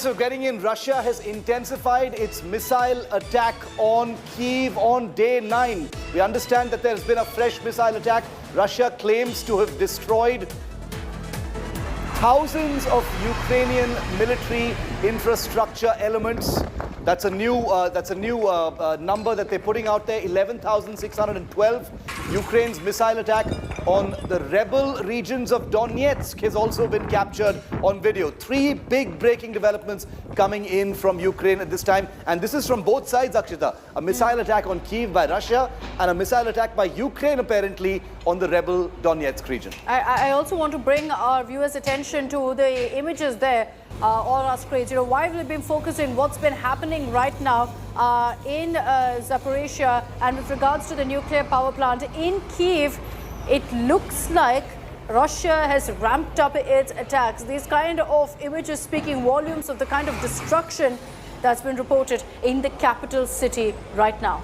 so getting in, Russia has intensified its missile attack on Kyiv on day 9. We understand that there's been a fresh missile attack. Russia claims to have destroyed thousands of Ukrainian military infrastructure elements. That's a new number that they're putting out there. 11,612. Ukraine's missile attack on the rebel regions of Donetsk has also been captured on video. 3 big breaking developments coming in from Ukraine at this time. And this is from both sides, Akshita. A missile attack on Kyiv by Russia and a missile attack by Ukraine, apparently, on the rebel Donetsk region. I also want to bring our viewers' attention to the images there on our screens. You know, why we've been focusing what's been happening right now in Zaporizhia and with regards to the nuclear power plant in Kyiv. It looks like Russia has ramped up its attacks. These kind of images speaking volumes of the kind of destruction that's been reported in the capital city right now.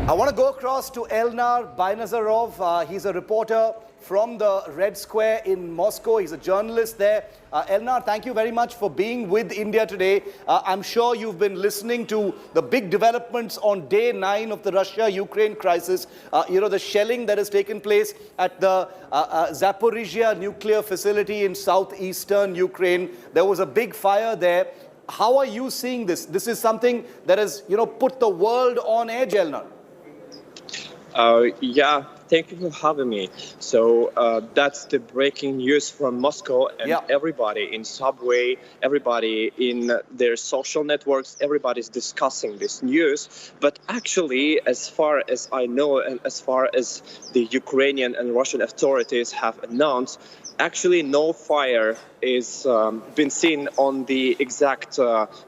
I want to go across to Elnar Bainazarov. He's a reporter from the Red Square in Moscow. He's a journalist there. Elnar, thank you very much for being with India today. I'm sure you've been listening to the big developments on day 9 of the Russia-Ukraine crisis. You know, the shelling that has taken place at the Zaporizhia nuclear facility in southeastern Ukraine. There was a big fire there. How are you seeing this? This is something that has, you know, put the world on edge, Elnar. Yeah, thank you for having me. So that's the breaking news from Moscow, and everybody in subway, everybody in their social networks, everybody's discussing this news. But actually, as far as I know, and as far as the Ukrainian and Russian authorities have announced, actually no fire is been seen on the exact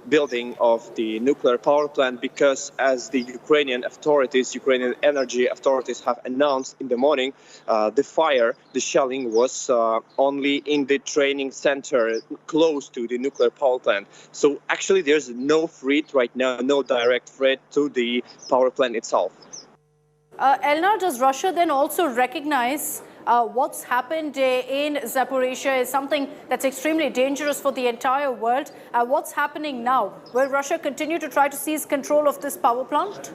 building of the nuclear power plant, because as the Ukrainian energy authorities have announced in the morning, the shelling was only in the training center close to the nuclear power plant. So actually there's no threat right now, no direct threat to the power plant itself. Elnar, does Russia then also recognize what's happened in Zaporizhia is something that's extremely dangerous for the entire world? What's happening now? Will Russia continue to try to seize control of this power plant?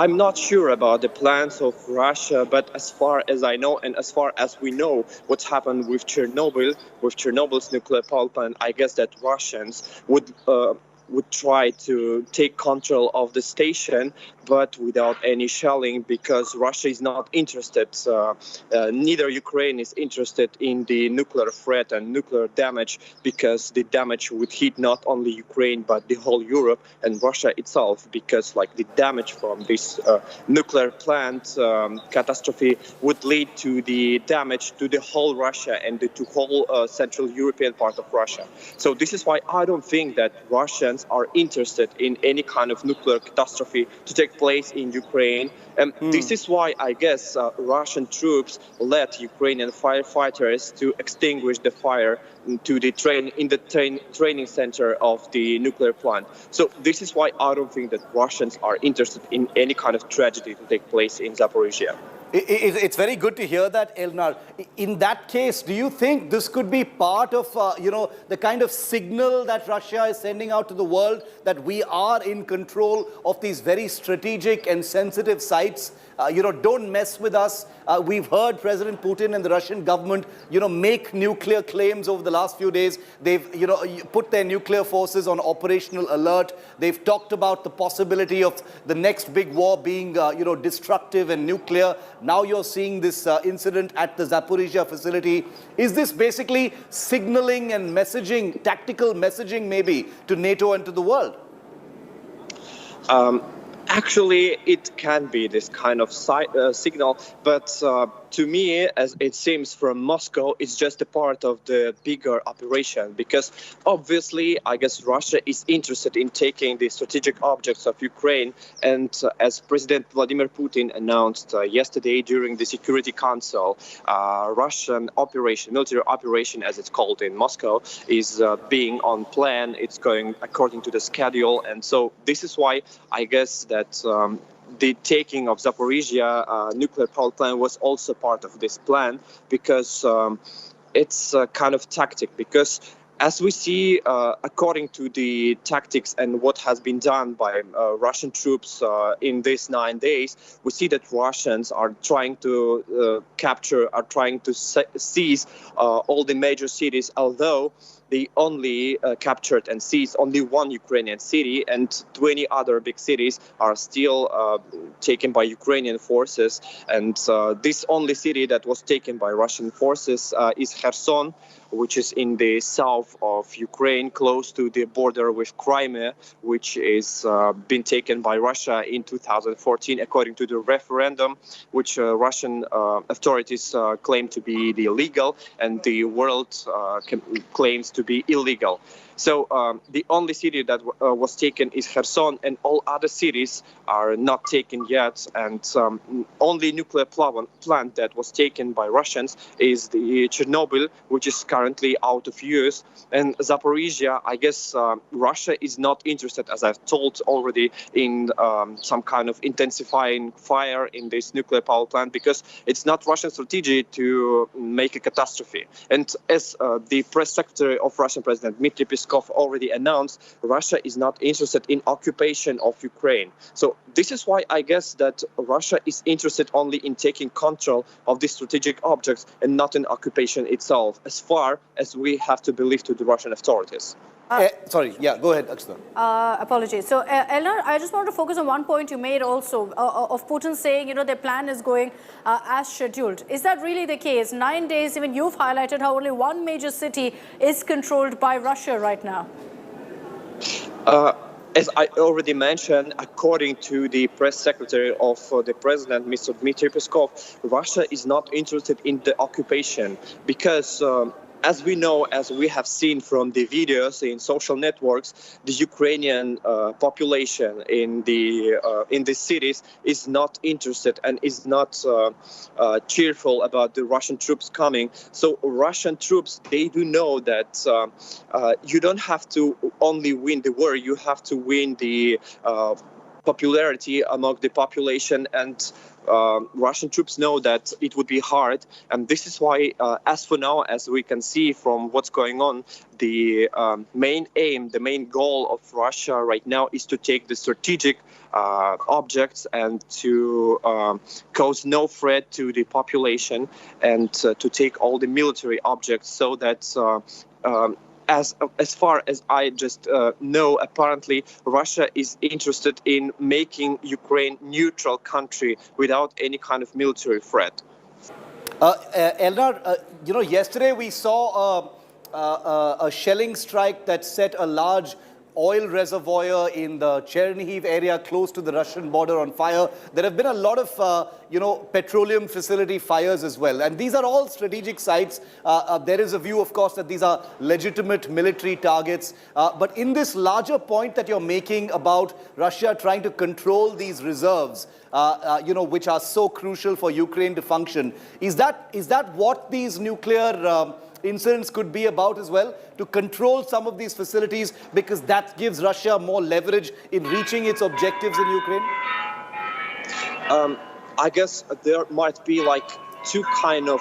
I'm not sure about the plans of Russia, but as far as I know, and as far as we know what's happened with Chernobyl's nuclear power plant, I guess that Russians would try to take control of the station, but without any shelling, because Russia is not interested, neither Ukraine is interested in the nuclear threat and nuclear damage, because the damage would hit not only Ukraine, but the whole Europe and Russia itself, because like the damage from this nuclear plant catastrophe would lead to the damage to the whole Russia and to whole Central European part of Russia. So this is why I don't think that Russians are interested in any kind of nuclear catastrophe to take place in Ukraine. And this is why I guess Russian troops led Ukrainian firefighters to extinguish the fire to the training center of the nuclear plant. So this is why I don't think that Russians are interested in any kind of tragedy to take place in Zaporizhia. It's very good to hear that, Elnar. In that case, do you think this could be part of, you know, the kind of signal that Russia is sending out to the world that we are in control of these very strategic and sensitive sites? You know, don't mess with us. We've heard President Putin and the Russian government, you know, make nuclear claims over the last few days. They've, you know, put their nuclear forces on operational alert. They've talked about the possibility of the next big war being, you know, destructive and nuclear. Now you're seeing this incident at the Zaporizhia facility. Is this basically signaling and messaging, tactical messaging maybe, to NATO and to the world? Actually, it can be this kind of signal, but to me, as it seems from Moscow, it's just a part of the bigger operation, because obviously, I guess Russia is interested in taking the strategic objects of Ukraine. And as President Vladimir Putin announced yesterday during the Security Council, Russian operation, military operation, as it's called in Moscow, is being on plan. It's going according to the schedule. And so this is why I guess that the taking of Zaporizhia nuclear power plant was also part of this plan, because it's a kind of tactic. Because as we see, according to the tactics and what has been done by Russian troops in these 9 days, we see that Russians are trying to seize all the major cities, although they only captured and seized only one Ukrainian city, and 20 other big cities are still taken by Ukrainian forces. And this only city that was taken by Russian forces is Kherson, which is in the south of Ukraine, close to the border with Crimea, which is been taken by Russia in 2014, according to the referendum, which Russian authorities claim to be illegal, and the world claims to be illegal. So the only city that was taken is Kherson, and all other cities are not taken yet. And only nuclear plant that was taken by Russians is the Chernobyl, which is currently out of use. And Zaporizhia, I guess Russia is not interested, as I've told already, in some kind of intensifying fire in this nuclear power plant, because it's not Russian strategy to make a catastrophe. And as the press secretary of Russian President Dmitry Peskov already announced, Russia is not interested in occupation of Ukraine. So this is why I guess that Russia is interested only in taking control of these strategic objects and not in occupation itself, as far as we have to believe to the Russian authorities. Sorry, yeah, go ahead, Akshata. Apologies. So, Elnar, I just want to focus on one point you made also, of Putin saying, their plan is going as scheduled. Is that really the case? 9 days, even you've highlighted how only one major city is controlled by Russia right now. As I already mentioned, according to the press secretary of the president, Mr. Dmitry Peskov, Russia is not interested in the occupation because as we know, as we have seen from the videos in social networks, the Ukrainian population in the cities is not interested and is not cheerful about the Russian troops coming. So Russian troops, they do know that you don't have to only win the war, you have to win the popularity among the population, and Russian troops know that it would be hard. And this is why, as for now, as we can see from what's going on, the main aim, the main goal of Russia right now is to take the strategic objects and to cause no threat to the population, and to take all the military objects, so that as far as I just know, apparently Russia is interested in making Ukraine neutral country without any kind of military threat. Elnar, yesterday we saw a shelling strike that set a large oil reservoir in the Chernihiv area close to the Russian border on fire. There have been a lot of, petroleum facility fires as well. And these are all strategic sites. There is a view, of course, that these are legitimate military targets. But in this larger point that you're making about Russia trying to control these reserves, which are so crucial for Ukraine to function, is that what these nuclear incidents could be about as well, to control some of these facilities, because that gives Russia more leverage in reaching its objectives in Ukraine? I guess there might be like two kind of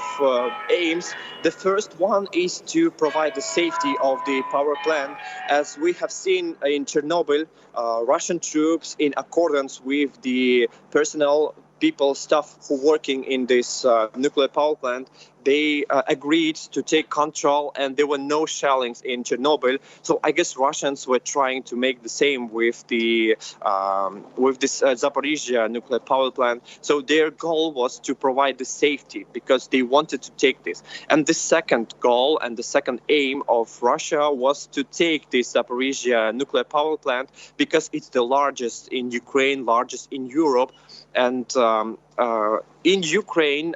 aims. The first one is to provide the safety of the power plant. As we have seen in Chernobyl, Russian troops, in accordance with the staff who working in this nuclear power plant, they agreed to take control, and there were no shellings in Chernobyl. So I guess Russians were trying to make the same with this Zaporizhia nuclear power plant. So their goal was to provide the safety, because they wanted to take this. And the second goal and the second aim of Russia was to take this Zaporizhia nuclear power plant, because it's the largest in Ukraine, largest in Europe. And in Ukraine,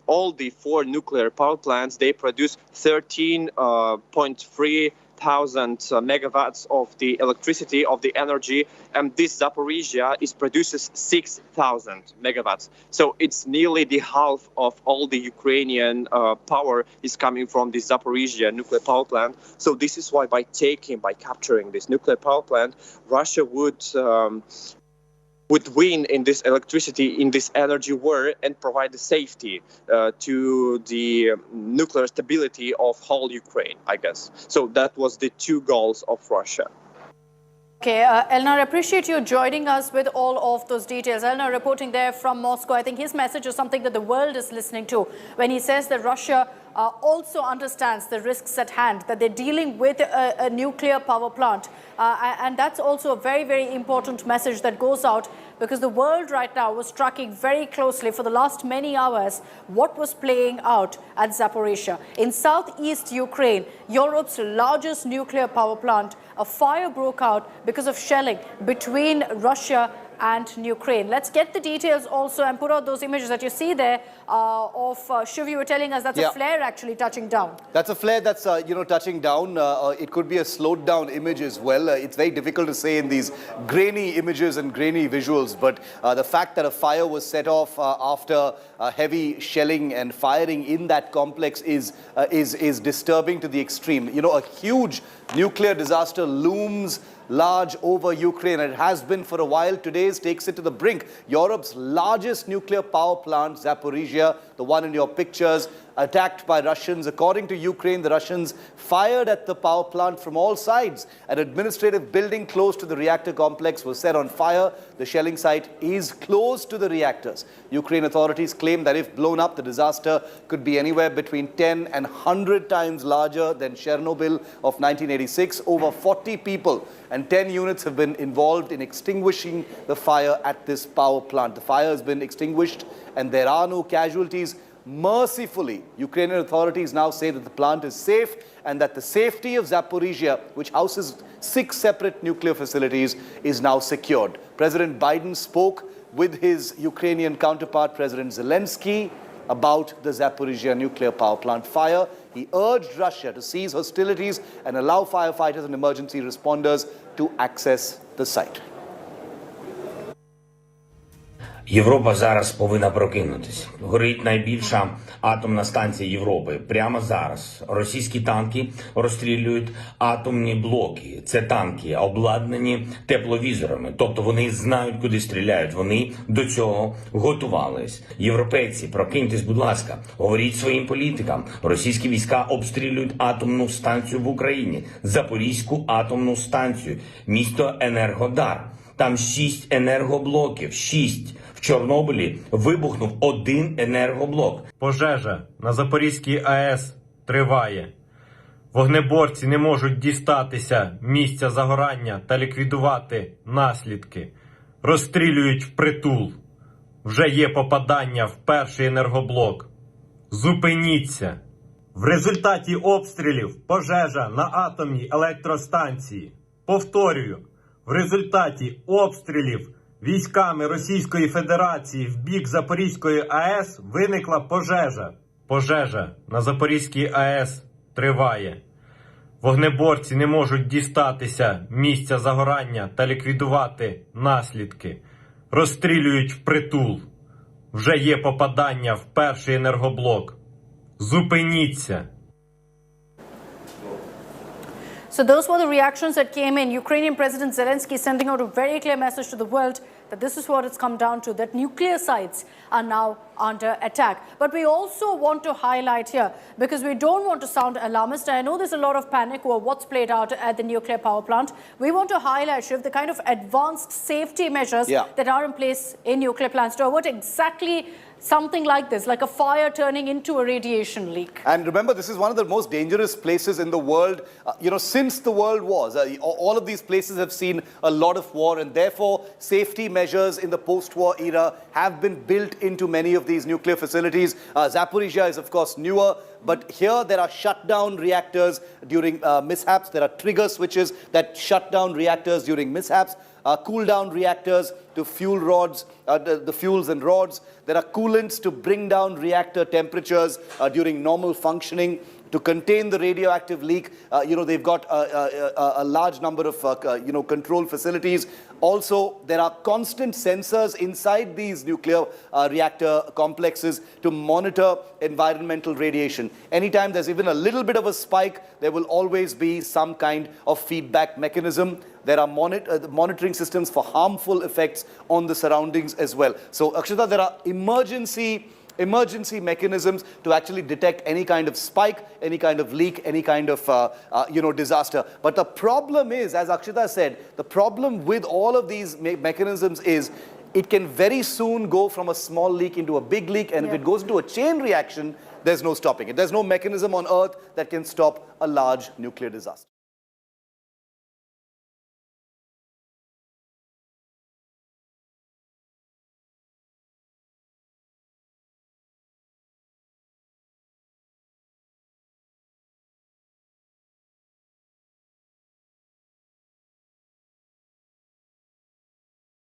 all the 4 nuclear power plants, they produce 13.3 thousand megawatts of the electricity, of the energy, and this Zaporizhia produces 6,000 megawatts. So it's nearly the half of all the Ukrainian power is coming from the Zaporizhia nuclear power plant. So this is why by capturing this nuclear power plant, Russia would would win in this electricity, in this energy war, and provide the safety to the nuclear stability of whole Ukraine, I guess. So that was the two goals of Russia. Okay, Elnar, appreciate you joining us with all of those details. Elnar reporting there from Moscow. I think his message is something that the world is listening to when he says that Russia also understands the risks at hand, that they're dealing with a nuclear power plant. And that's also a very, very important message that goes out, because the world right now was tracking very closely for the last many hours what was playing out at Zaporizhzhia. In southeast Ukraine, Europe's largest nuclear power plant, a fire broke out because of shelling between Russia and Ukraine. Let's get the details also and put out those images that you see there of Shiv. You were telling us that's a flare actually touching down. That's a flare that's touching down. It could be a slowed down image as well. It's very difficult to say in these grainy images and grainy visuals, but the fact that a fire was set off after heavy shelling and firing in that complex is disturbing to the extreme. You know, a huge nuclear disaster looms large over Ukraine, and it has been for a while. Today's takes it to the brink. Europe's largest nuclear power plant, Zaporizhzhia, the one in your pictures, attacked by Russians. According to Ukraine, the Russians fired at the power plant from all sides. An administrative building close to the reactor complex was set on fire. The shelling site is close to the reactors. Ukraine authorities claim that if blown up, the disaster could be anywhere between 10 and 100 times larger than Chernobyl of 1986. Over 40 people and 10 units have been involved in extinguishing the fire at this power plant. The fire has been extinguished and there are no casualties. Mercifully, Ukrainian authorities now say that the plant is safe and that the safety of Zaporizhzhia, which houses 6 separate nuclear facilities, is now secured. President Biden spoke with his Ukrainian counterpart, President Zelensky, about the Zaporizhzhia nuclear power plant fire. He urged Russia to cease hostilities and allow firefighters and emergency responders to access the site. Європа зараз повинна прокинутися. Горить найбільша атомна станція Європи. Прямо зараз російські танки розстрілюють атомні блоки. Це танки, обладнані тепловізорами. Тобто вони знають, куди стріляють. Вони до цього готувались. Європейці, прокиньтесь, будь ласка. Говоріть своїм політикам. Російські війська обстрілюють атомну станцію в Україні. Запорізьку атомну станцію. Місто Енергодар. Там 6 енергоблоків. 6. В Чорнобилі вибухнув 1 енергоблок. Пожежа на Запорізькій АЕС триває. Вогнеборці не можуть дістатися місця загорання та ліквідувати наслідки. Розстрілюють впритул. Вже є попадання в перший енергоблок. Зупиніться. В результаті обстрілів пожежа на атомній електростанції. Повторюю, в результаті обстрілів військами Російської Федерації в бік Запорізької АЕС виникла пожежа. Пожежа на Запорізькій АЕС триває. Вогнеборці не можуть дістатися місця загорання та ліквідувати наслідки. Розстрілюють впритул. Вже є попадання в перший енергоблок. Зупиніться. So those were the reactions that came in. Ukrainian President Zelensky sending out a very clear message to the world that this is what it's come down to, that nuclear sites are now under attack. But we also want to highlight here, because we don't want to sound alarmist. I know there's a lot of panic over what's played out at the nuclear power plant. We want to highlight, Shiv, the kind of advanced safety measures that are in place in nuclear plants to avoid exactly something like this, like a fire turning into a radiation leak. And remember, this is one of the most dangerous places in the world, since the world wars. All of these places have seen a lot of war, and therefore safety measures in the post-war era have been built into many of these nuclear facilities. Zaporizhzhia is, of course, newer, but here there are shutdown reactors during mishaps. There are trigger switches that shut down reactors during mishaps. Cool-down reactors to fuel rods, the fuels and rods. There are coolants to bring down reactor temperatures during normal functioning. To contain the radioactive leak, they've got a large number of, control facilities. Also, there are constant sensors inside these nuclear reactor complexes to monitor environmental radiation. Anytime there's even a little bit of a spike, there will always be some kind of feedback mechanism. There are monitoring systems for harmful effects on the surroundings as well. So, Akshita, there are emergency mechanisms to actually detect any kind of spike, any kind of leak, any kind of disaster. But the problem is, as Akshita said, the problem with all of these mechanisms is it can very soon go from a small leak into a big leak, and if it goes into a chain reaction, there's no stopping it. There's no mechanism on Earth that can stop a large nuclear disaster.